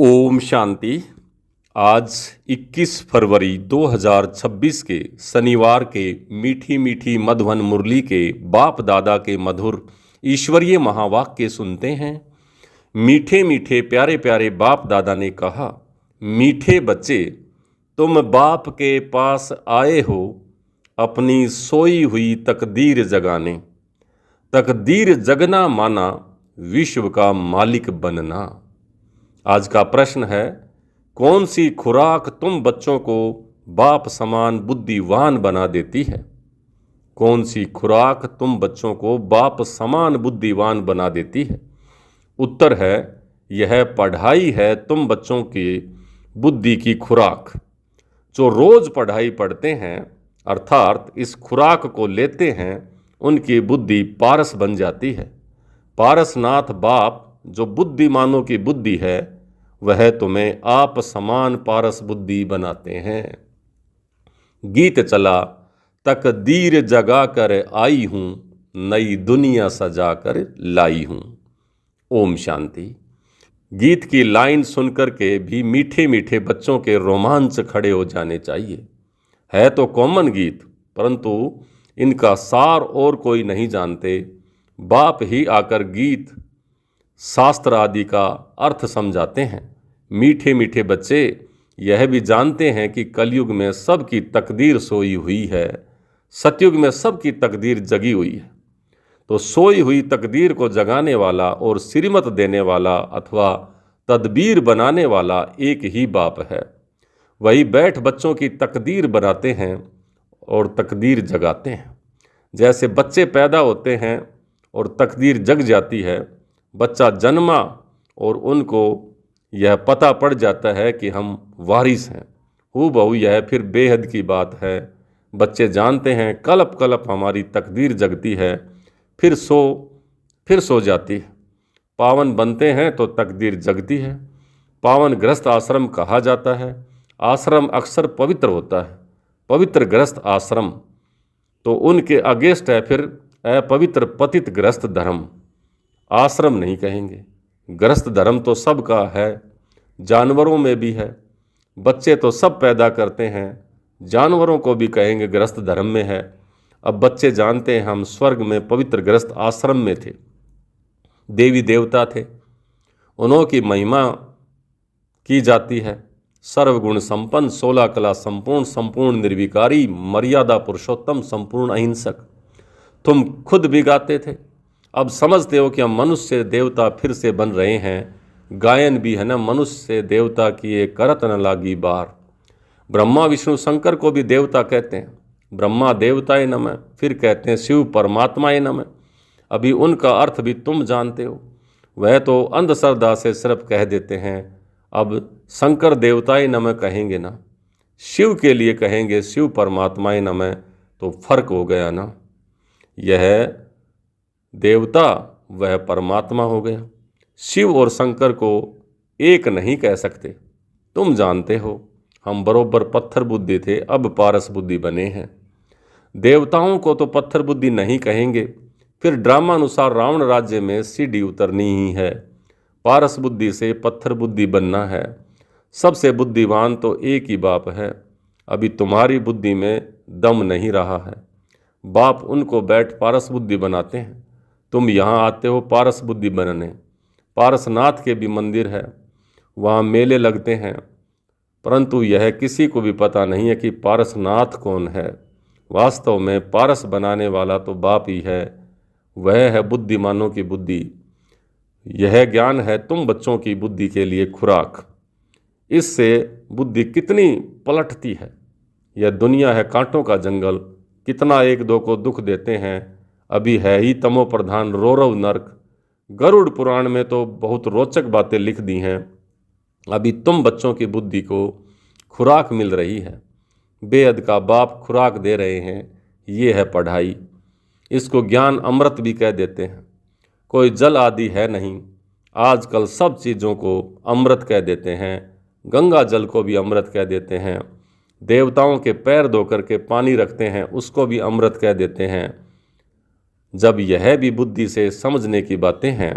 ओम शांति। आज 21 फरवरी 2026 के शनिवार के मीठी मीठी मधुवन मुरली के बाप दादा के मधुर ईश्वरीय महावाक्य सुनते हैं। मीठे मीठे प्यारे प्यारे बाप दादा ने कहा, मीठे बच्चे, तुम बाप के पास आए हो अपनी सोई हुई तकदीर जगाने। तकदीर जगना माना विश्व का मालिक बनना। आज का प्रश्न है, कौन सी खुराक तुम बच्चों को बाप समान बुद्धिवान बना देती है? कौन सी खुराक तुम बच्चों को बाप समान बुद्धिवान बना देती है? उत्तर है, यह पढ़ाई है तुम बच्चों की बुद्धि की खुराक। जो रोज पढ़ाई पढ़ते हैं अर्थात इस खुराक को लेते हैं, उनकी बुद्धि पारस बन जाती है। पारसनाथ बाप जो बुद्धिमानों की बुद्धि है, वह तुम्हें आप समान पारस बुद्धि बनाते हैं। गीत चला, तकदीर जगा कर आई हूँ, नई दुनिया सजा कर लाई हूँ। ओम शांति। गीत की लाइन सुनकर के भी मीठे मीठे बच्चों के रोमांच खड़े हो जाने चाहिए। है तो कॉमन गीत, परंतु इनका सार और कोई नहीं जानते। बाप ही आकर गीत शास्त्र आदि का अर्थ समझाते हैं। मीठे मीठे बच्चे यह भी जानते हैं कि कलयुग में सबकी तकदीर सोई हुई है, सतयुग में सबकी तकदीर जगी हुई है। तो सोई हुई तकदीर को जगाने वाला और श्रीमत देने वाला अथवा तदबीर बनाने वाला एक ही बाप है। वही बैठ बच्चों की तकदीर बनाते हैं और तकदीर जगाते हैं। जैसे बच्चे पैदा होते हैं और तकदीर जग जाती है। बच्चा जन्मा और उनको यह पता पड़ जाता है कि हम वारिस हैं। हूबहू यह फिर बेहद की बात है। बच्चे जानते हैं कलप कलप हमारी तकदीर जगती है, फिर सो जाती है। पावन बनते हैं तो तकदीर जगती है। पावन गृहस्थ आश्रम कहा जाता है। आश्रम अक्सर पवित्र होता है। पवित्र गृहस्थ आश्रम तो उनके अगेंस्ट है फिर अपवित्र पतित गृहस्थ धर्म। आश्रम नहीं कहेंगे। गृहस्थ धर्म तो सबका है, जानवरों में भी है। बच्चे तो सब पैदा करते हैं, जानवरों को भी कहेंगे गृहस्थ धर्म में है। अब बच्चे जानते हैं हम स्वर्ग में पवित्र गृहस्थ आश्रम में थे। देवी देवता थे, उन्हों की महिमा की जाती है। सर्वगुण संपन्न, 16 कला संपूर्ण, संपूर्ण निर्विकारी, मर्यादा पुरुषोत्तम, संपूर्ण अहिंसक। तुम खुद भी गाते थे। अब समझते हो कि हम मनुष्य से देवता फिर से बन रहे हैं। गायन भी है ना, मनुष्य से देवता किए करत न लागी बार। ब्रह्मा विष्णु शंकर को भी देवता कहते हैं। ब्रह्मा देवताए नमः, फिर कहते हैं शिव परमात्माए नमः। अभी उनका अर्थ भी तुम जानते हो। वह तो अंधश्रद्धा से सिर्फ कह देते हैं। अब शंकर देवताए नमः कहेंगे ना, शिव के लिए कहेंगे शिव परमात्माए नमः, तो फर्क हो गया ना। यह देवता वह परमात्मा हो गया। शिव और शंकर को एक नहीं कह सकते। तुम जानते हो हम बरोबर पत्थर बुद्धि थे, अब पारस बुद्धि बने हैं। देवताओं को तो पत्थर बुद्धि नहीं कहेंगे। फिर ड्रामानुसार रावण राज्य में सीढ़ी उतरनी ही है। पारस बुद्धि से पत्थर बुद्धि बनना है। सबसे बुद्धिमान तो एक ही बाप है। अभी तुम्हारी बुद्धि में दम नहीं रहा है। बाप उनको बैठ पारस बुद्धि बनाते हैं। तुम यहाँ आते हो पारस बुद्धि बनने। पारसनाथ के भी मंदिर है, वहाँ मेले लगते हैं, परंतु यह किसी को भी पता नहीं है कि पारसनाथ कौन है। वास्तव में पारस बनाने वाला तो बाप ही है। वह है बुद्धिमानों की बुद्धि। यह ज्ञान है तुम बच्चों की बुद्धि के लिए खुराक। इससे बुद्धि कितनी पलटती है। यह दुनिया है कांटों का जंगल। कितना एक दो को दुख देते हैं। अभी है ही तमो प्रधान रौरव नरक। गरुड़ पुराण में तो बहुत रोचक बातें लिख दी हैं। अभी तुम बच्चों की बुद्धि को खुराक मिल रही है। बेहद का बाप खुराक दे रहे हैं। ये है पढ़ाई। इसको ज्ञान अमृत भी कह देते हैं। कोई जल आदि है नहीं। आजकल सब चीज़ों को अमृत कह देते हैं। गंगा जल को भी अमृत कह देते हैं। देवताओं के पैर धो करके पानी रखते हैं, उसको भी अमृत कह देते हैं। जब यह भी बुद्धि से समझने की बातें हैं।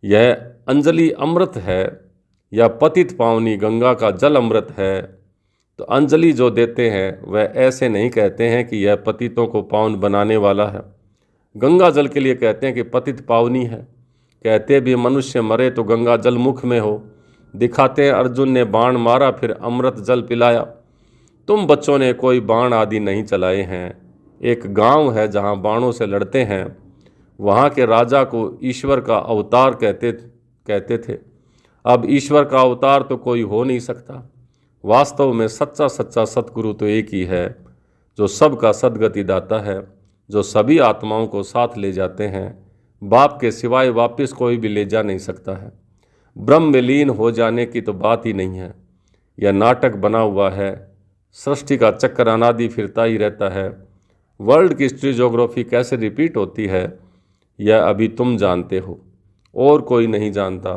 यह अंजलि अमृत है, या पतित पावनी गंगा का जल अमृत है, तो अंजलि जो देते हैं वह ऐसे नहीं कहते हैं कि यह पतितों को पावन बनाने वाला है। गंगा जल के लिए कहते हैं कि पतित पावनी है। कहते भी मनुष्य मरे तो गंगा जल मुख में हो। दिखाते हैं अर्जुन ने बाण मारा फिर अमृत जल पिलाया। तुम बच्चों ने कोई बाण आदि नहीं चलाए हैं। एक गांव है जहां बाणों से लड़ते हैं। वहां के राजा को ईश्वर का अवतार कहते थे। अब ईश्वर का अवतार तो कोई हो नहीं सकता। वास्तव में सच्चा सच्चा सतगुरु तो एक ही है, जो सबका सद्गति दाता है, जो सभी आत्माओं को साथ ले जाते हैं। बाप के सिवाय वापस कोई भी ले जा नहीं सकता है। ब्रह्म में लीन हो जाने की तो बात ही नहीं है। यह नाटक बना हुआ है। सृष्टि का चक्कर अनादि फिरता ही रहता है। वर्ल्ड की हिस्ट्री ज्योग्राफी कैसे रिपीट होती है यह अभी तुम जानते हो, और कोई नहीं जानता।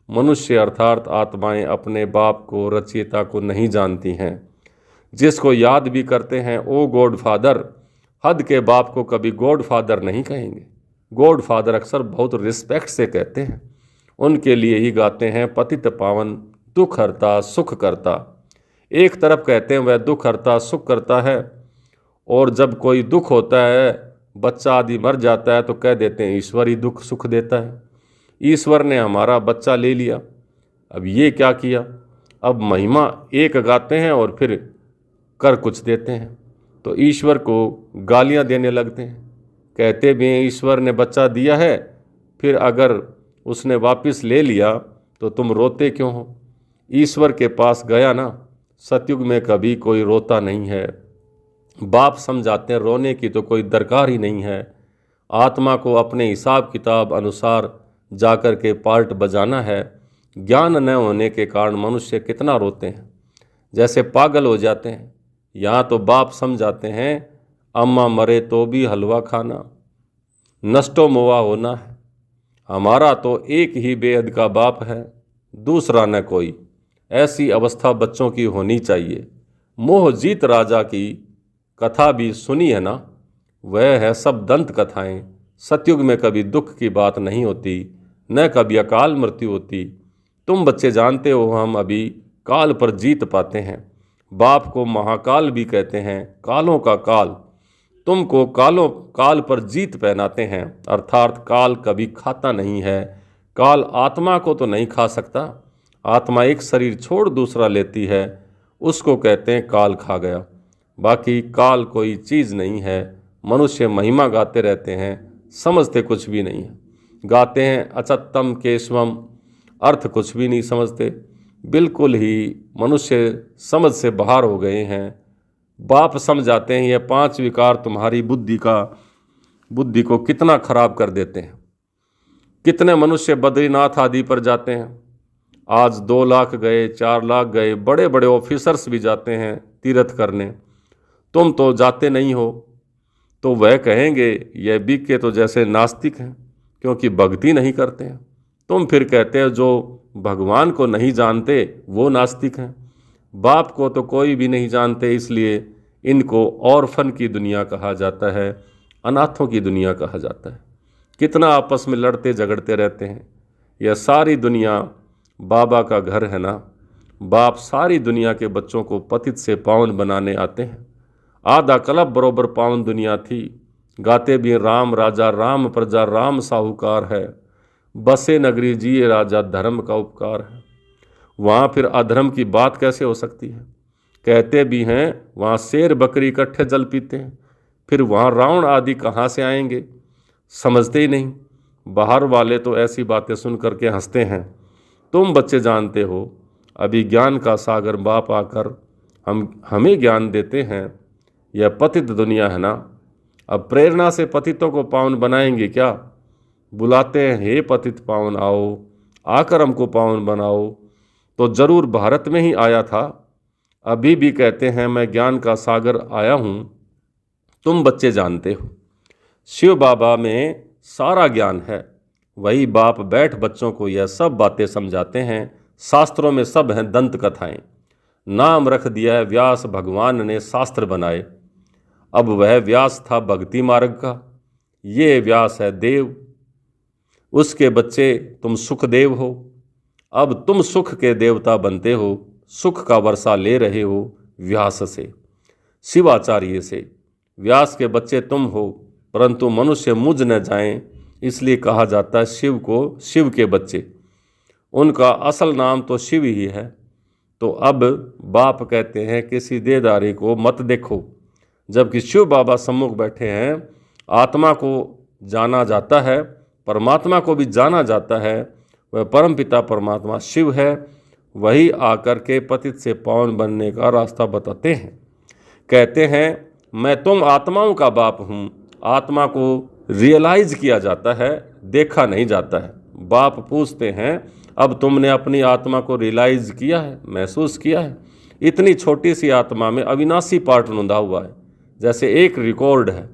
मनुष्य अर्थात आत्माएं अपने बाप को, रचयिता को नहीं जानती हैं। जिसको याद भी करते हैं ओ गॉड फादर, हद के बाप को कभी गॉड फादर नहीं कहेंगे। गॉड फादर अक्सर बहुत रिस्पेक्ट से कहते हैं। उनके लिए ही गाते हैं पतित पावन, दुख हरता सुख करता। एक तरफ कहते हैं वह दुख हरता सुख करता है, और जब कोई दुख होता है, बच्चा आदि मर जाता है, तो कह देते हैं ईश्वर ही दुख सुख देता है। ईश्वर ने हमारा बच्चा ले लिया। अब ये क्या किया? अब महिमा एक गाते हैं और फिर कर कुछ देते हैं, तो ईश्वर को गालियां देने लगते हैं। कहते भी हैं ईश्वर ने बच्चा दिया है, फिर अगर उसने वापस ले लिया तो तुम रोते क्यों हो? ईश्वर के पास गया ना, सतयुग में कभी कोई रोता नहीं है। बाप समझाते हैं रोने की तो कोई दरकार ही नहीं है। आत्मा को अपने हिसाब किताब अनुसार जाकर के पार्ट बजाना है। ज्ञान न होने के कारण मनुष्य कितना रोते हैं, जैसे पागल हो जाते हैं। यहाँ तो बाप समझाते हैं अम्मा मरे तो भी हलवा खाना, नष्टो मोआ होना है। हमारा तो एक ही बेहद का बाप है, दूसरा न कोई। ऐसी अवस्था बच्चों की होनी चाहिए। मोह जीत राजा की कथा भी सुनी है ना? वह है सब दंत कथाएं। सतयुग में कभी दुख की बात नहीं होती, न कभी अकाल मृत्यु होती। तुम बच्चे जानते हो हम अभी काल पर जीत पाते हैं। बाप को महाकाल भी कहते हैं, कालों का काल। तुमको काल पर जीत पहनाते हैं, अर्थात काल कभी खाता नहीं है। काल आत्मा को तो नहीं खा सकता। आत्मा एक शरीर छोड़ दूसरा लेती है, उसको कहते हैं काल खा गया। बाकी काल कोई चीज़ नहीं है। मनुष्य महिमा गाते रहते हैं, समझते कुछ भी नहीं है। गाते हैं अचत्तम केशवम, अर्थ कुछ भी नहीं समझते। बिल्कुल ही मनुष्य समझ से बाहर हो गए हैं। बाप समझाते हैं ये 5 विकार तुम्हारी बुद्धि को कितना खराब कर देते हैं। कितने मनुष्य बद्रीनाथ आदि पर जाते हैं। आज 2 लाख गए, 4 लाख गए, बड़े बड़े ऑफिसर्स भी जाते हैं तीर्थ करने। तुम तो जाते नहीं हो। तो वह कहेंगे यह बीके तो जैसे नास्तिक हैं, क्योंकि भक्ति नहीं करते हैं। तुम फिर कहते हो जो भगवान को नहीं जानते वो नास्तिक हैं। बाप को तो कोई भी नहीं जानते, इसलिए इनको ऑर्फन की दुनिया कहा जाता है, अनाथों की दुनिया कहा जाता है। कितना आपस में लड़ते झगड़ते रहते हैं। यह सारी दुनिया बाबा का घर है ना। बाप सारी दुनिया के बच्चों को पतित से पावन बनाने आते हैं। आधा कल्प बरोबर पावन दुनिया थी। गाते भी राम राजा राम प्रजा राम साहूकार है, बसे नगरी जिए राजा धर्म का उपकार है। वहाँ फिर अधर्म की बात कैसे हो सकती है? कहते भी हैं वहाँ शेर बकरी इकट्ठे जल पीते हैं, फिर वहाँ रावण आदि कहाँ से आएंगे? समझते ही नहीं। बाहर वाले तो ऐसी बातें सुन करके हंसते हैं। तुम बच्चे जानते हो अभी ज्ञान का सागर बाप आकर हमें ज्ञान देते हैं। यह पतित दुनिया है ना। अब प्रेरणा से पतितों को पावन बनाएंगे क्या? बुलाते हैं हे पतित पावन आओ, आकर हमको पावन बनाओ। तो जरूर भारत में ही आया था। अभी भी कहते हैं मैं ज्ञान का सागर आया हूँ। तुम बच्चे जानते हो शिव बाबा में सारा ज्ञान है। वही बाप बैठ बच्चों को यह सब बातें समझाते हैं। शास्त्रों में सब हैं दंत कथाएं। नाम रख दिया है व्यास भगवान ने शास्त्र बनाए। अब वह व्यास था भक्ति मार्ग का, ये व्यास है देव। उसके बच्चे तुम सुखदेव हो। अब तुम सुख के देवता बनते हो, सुख का वर्षा ले रहे हो व्यास से, शिवाचार्य से। व्यास के बच्चे तुम हो, परंतु मनुष्य मुझ न जाएं, इसलिए कहा जाता है शिव को शिव के बच्चे। उनका असल नाम तो शिव ही है। तो अब बाप कहते हैं किसी देदारी को मत देखो, जबकि शिव बाबा सम्मुख बैठे हैं। आत्मा को जाना जाता है, परमात्मा को भी जाना जाता है। वह परमपिता परमात्मा शिव है। वही आकर के पतित से पावन बनने का रास्ता बताते हैं। कहते हैं मैं तुम आत्माओं का बाप हूँ। आत्मा को रियलाइज किया जाता है, देखा नहीं जाता है। बाप पूछते हैं अब तुमने अपनी आत्मा को रियलाइज किया है, महसूस किया है? इतनी छोटी सी आत्मा में अविनाशी पार्ट रुंधा हुआ है, जैसे एक रिकॉर्ड है।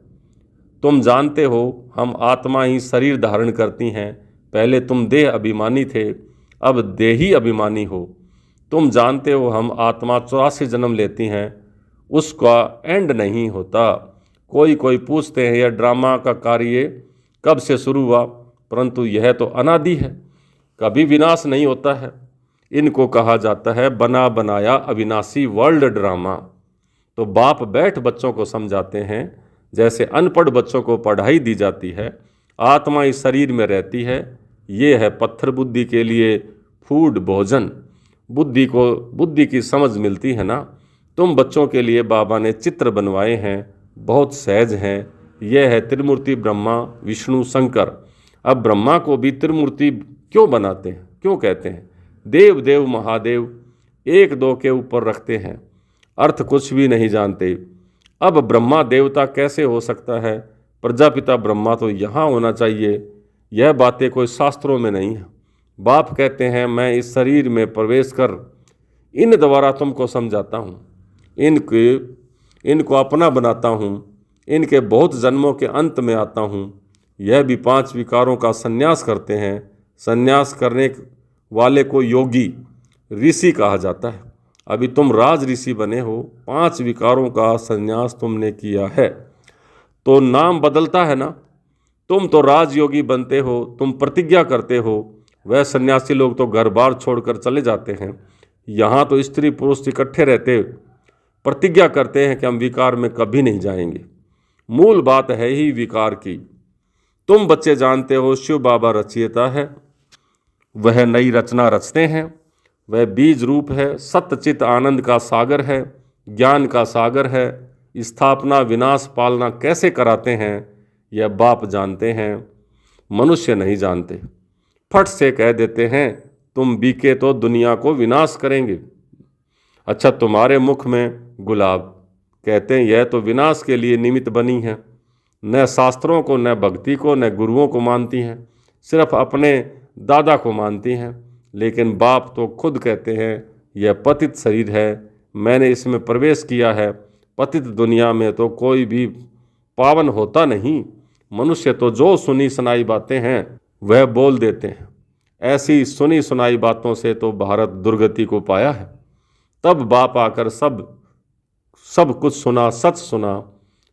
तुम जानते हो हम आत्मा ही शरीर धारण करती हैं। पहले तुम देह अभिमानी थे, अब देही अभिमानी हो। तुम जानते हो हम आत्मा 84 जन्म लेती हैं, उसका एंड नहीं होता। कोई पूछते हैं यह ड्रामा का कार्य कब से शुरू हुआ, परंतु यह तो अनादि है, कभी विनाश नहीं होता है। इनको कहा जाता है बना बनाया अविनाशी वर्ल्ड ड्रामा। तो बाप बैठ बच्चों को समझाते हैं, जैसे अनपढ़ बच्चों को पढ़ाई दी जाती है। आत्मा इस शरीर में रहती है, ये है पत्थर बुद्धि के लिए फूड, भोजन। बुद्धि की समझ मिलती है ना। तुम बच्चों के लिए बाबा ने चित्र बनवाए हैं, बहुत सहज हैं। यह है त्रिमूर्ति ब्रह्मा विष्णु शंकर। अब ब्रह्मा को भी त्रिमूर्ति क्यों बनाते हैं, क्यों कहते हैं? देव देव महादेव एक दो के ऊपर रखते हैं, अर्थ कुछ भी नहीं जानते। अब ब्रह्मा देवता कैसे हो सकता है? प्रजापिता ब्रह्मा तो यहाँ होना चाहिए। यह बातें कोई शास्त्रों में नहीं है। बाप कहते हैं मैं इस शरीर में प्रवेश कर इन द्वारा तुमको समझाता हूँ, इनको अपना बनाता हूँ, इनके बहुत जन्मों के अंत में आता हूँ। यह भी 5 विकारों का संन्यास करते हैं। संन्यास करने वाले को योगी ऋषि कहा जाता है। अभी तुम राज ऋषि बने हो, 5 विकारों का संन्यास तुमने किया है, तो नाम बदलता है ना। तुम तो राजयोगी बनते हो, तुम प्रतिज्ञा करते हो। वह सन्यासी लोग तो घर बार छोड़कर चले जाते हैं। यहाँ तो स्त्री पुरुष इकट्ठे रहते, प्रतिज्ञा करते हैं कि हम विकार में कभी नहीं जाएंगे। मूल बात है ही विकार की। तुम बच्चे जानते हो शिव बाबा रचयिता है, वह नई रचना रचते हैं। वह बीज रूप है, सत्यचित आनंद का सागर है, ज्ञान का सागर है। स्थापना विनाश पालना कैसे कराते हैं यह बाप जानते हैं, मनुष्य नहीं जानते। फट से कह देते हैं तुम बीके तो दुनिया को विनाश करेंगे। अच्छा तुम्हारे मुख में गुलाब, कहते हैं यह तो विनाश के लिए निमित्त बनी है। न शास्त्रों को, न भक्ति को, न गुरुओं को मानती हैं, सिर्फ अपने दादा को मानती हैं। लेकिन बाप तो खुद कहते हैं यह पतित शरीर है, मैंने इसमें प्रवेश किया है। पतित दुनिया में तो कोई भी पावन होता नहीं। मनुष्य तो जो सुनी सुनाई बातें हैं वह बोल देते हैं। ऐसी सुनी सुनाई बातों से तो भारत दुर्गति को पाया है। तब बाप आकर सब कुछ सुना, सच सुना,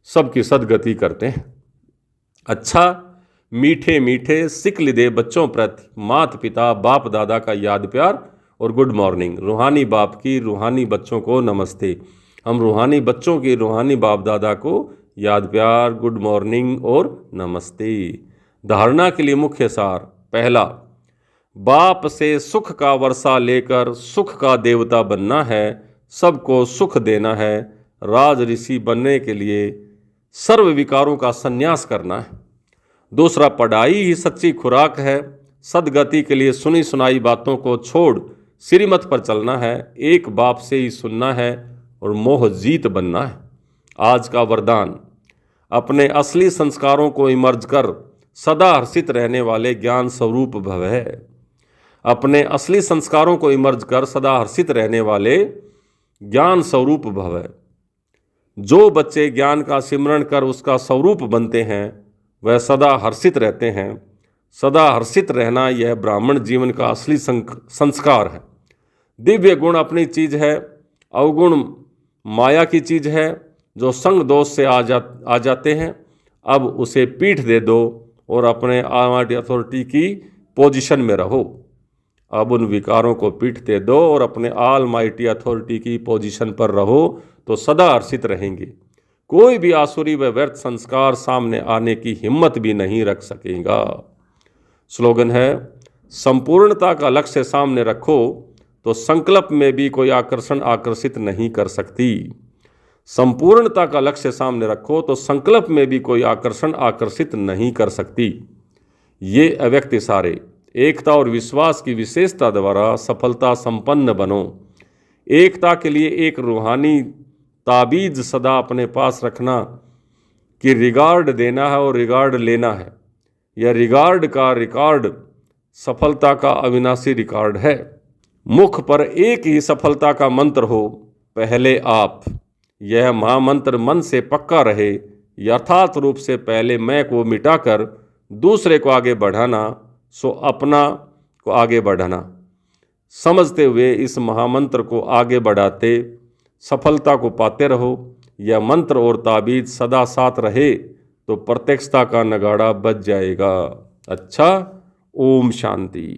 सबकी सदगति करते हैं। अच्छा मीठे मीठे सिकल दे बच्चों प्रति माता पिता बाप दादा का याद प्यार और गुड मॉर्निंग। रूहानी बाप की रूहानी बच्चों को नमस्ते। हम रूहानी बच्चों की रूहानी बाप दादा को याद प्यार, गुड मॉर्निंग और नमस्ते। धारणा के लिए मुख्य सार। पहला, बाप से सुख का वर्षा लेकर सुख का देवता बनना है, सबको सुख देना है। राज ऋषि बनने के लिए सर्व विकारों का संन्यास करना है। दूसरा, पढ़ाई ही सच्ची खुराक है। सदगति के लिए सुनी सुनाई बातों को छोड़ श्रीमत पर चलना है। एक बाप से ही सुनना है और मोह जीत बनना है। आज का वरदान, अपने असली संस्कारों को इमर्ज कर सदा हर्षित रहने वाले ज्ञान स्वरूप भव है। अपने असली संस्कारों को इमर्ज कर सदा हर्षित रहने वाले ज्ञान स्वरूप भव है। जो बच्चे ज्ञान का सिमरण कर उसका स्वरूप बनते हैं वह सदा हर्षित रहते हैं। सदा हर्षित रहना यह ब्राह्मण जीवन का असली संस्कार है। दिव्य गुण अपनी चीज है, अवगुण माया की चीज है जो संग दोष से आ जाते हैं। अब उसे पीठ दे दो और अपने अथॉरिटी की पोजीशन में रहो। अब उन विकारों को पीटते दो और अपने ऑल माइटी अथॉरिटी की पोजीशन पर रहो तो सदा हर्षित रहेंगे। कोई भी आसुरी व व्यर्थ संस्कार सामने आने की हिम्मत भी नहीं रख सकेगा। स्लोगन है, संपूर्णता का लक्ष्य सामने रखो तो संकल्प में भी कोई आकर्षण आकर्षित नहीं कर सकती। संपूर्णता का लक्ष्य सामने रखो तो संकल्प में भी कोई आकर्षण आकर्षित नहीं कर सकती। ये अव्यक्त इशारे एकता और विश्वास की विशेषता द्वारा सफलता संपन्न बनो। एकता के लिए एक रूहानी ताबीज सदा अपने पास रखना कि रिगार्ड देना है और रिगार्ड लेना है। यह रिगार्ड का रिकॉर्ड सफलता का अविनाशी रिकॉर्ड है। मुख पर एक ही सफलता का मंत्र हो, पहले आप। यह महामंत्र मन से पक्का रहे। यथार्थ रूप से पहले मैं को मिटाकर दूसरे को आगे बढ़ाना, सो अपना को आगे बढ़ाना। समझते हुए इस महामंत्र को आगे बढ़ाते सफलता को पाते रहो। यह मंत्र और ताबीज सदा साथ रहे तो प्रत्यक्षता का नगाड़ा बज जाएगा। अच्छा, ओम शांति।